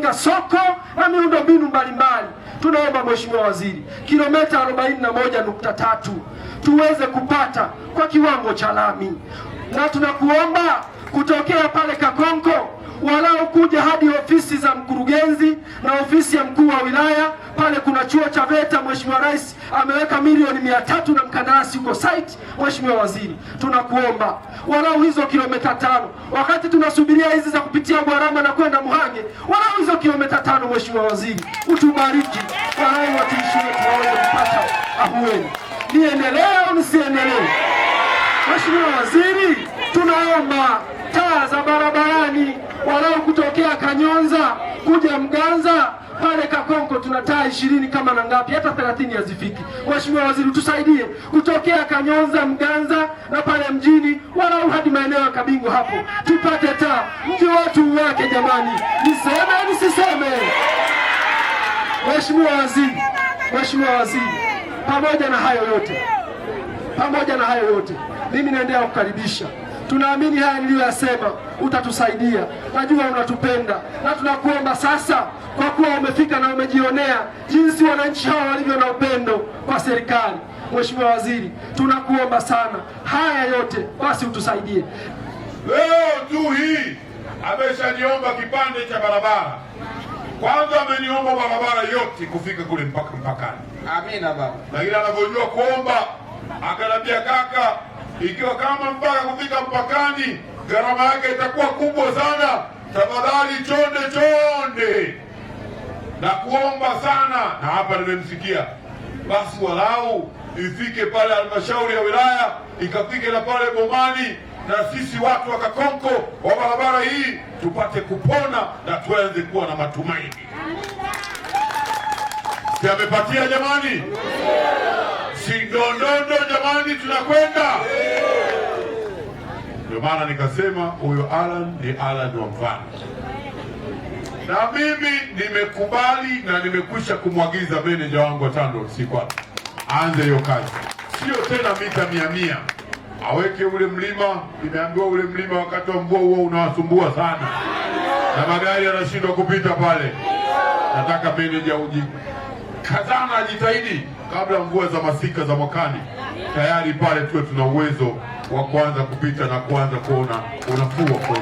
kujenga soko na miundombinu mbalimbali. Tunaomba Mheshimiwa Waziri, kilomita 41.3 tuweze kupata kwa kiwango cha lami, na tunakuomba kutokea pale Kakonko walau kuja hadi ofisi za mkurugenzi na ofisi ya mkuu wa wilaya. Pale kuna chuo cha VETA, Mheshimiwa Rais ameweka milioni 300 na mkandarasi uko site. Mheshimiwa Waziri, tunakuomba walau hizo kilomita 5, wakati tunasubiria hizi za kupitia Gwarama na kwenda Muhange, walau hizo kilomita 5. Mheshimiwa Waziri, utubariki walau watumishi wetu waweze kupata ahueni. Niendelee au nisiendelee? Mheshimiwa Waziri, tunaomba taa za barabarani walau kutokea Kanyonza kuja Mganza pale Kakonko tuna taa 20 kama na ngapi, hata 30 hazifiki. Mheshimiwa Waziri, tusaidie kutokea Kanyonza, Mganza na pale mjini walau hadi maeneo ya Kabingo hapo tupate taa, mji watu wake jamani. Niseme nisiseme? Mheshimiwa Waziri, pamoja na hayo yote mimi naendelea kukaribisha. Tunaamini haya niliyoyasema utatusaidia, najua unatupenda, na tunakuomba sasa, kwa kuwa umefika na umejionea jinsi wananchi hawa walivyo na upendo kwa serikali. Mheshimiwa Waziri, tunakuomba sana haya yote basi utusaidie. Leo tu hii ameshaniomba kipande cha barabara. Kwanza ameniomba barabara yote kufika kule mpakani. Amina baba. Lakini anavyojua kuomba akanambia, kaka, ikiwa kama mpaka kufika mpakani gharama yake itakuwa kubwa sana, tafadhali chonde na kuomba sana, na hapa nimemsikia, basi walau ifike pale halmashauri ya wilaya, ikafike na pale Bomani, na sisi watu wa Kakonko wa barabara hii tupate kupona na tuanze kuwa na matumaini. Si amepatia jamani? Si ndondondo jamani, tunakwenda. Ndio maana nikasema huyo Alan ni Alan wa mfano, na mimi nimekubali na nimekwisha kumwagiza meneja wangu wa TANROADS aanze hiyo kazi. Sio tena mita 100 aweke ule mlima. Nimeambiwa ule mlima wakati wa mvua huo unawasumbua sana na magari yanashindwa kupita pale. Nataka meneja kazana ajitahidi kabla mvua za masika za mwakani tayari pale tuwe tuna uwezo wa kuanza kupita na kuanza kuona unafuu.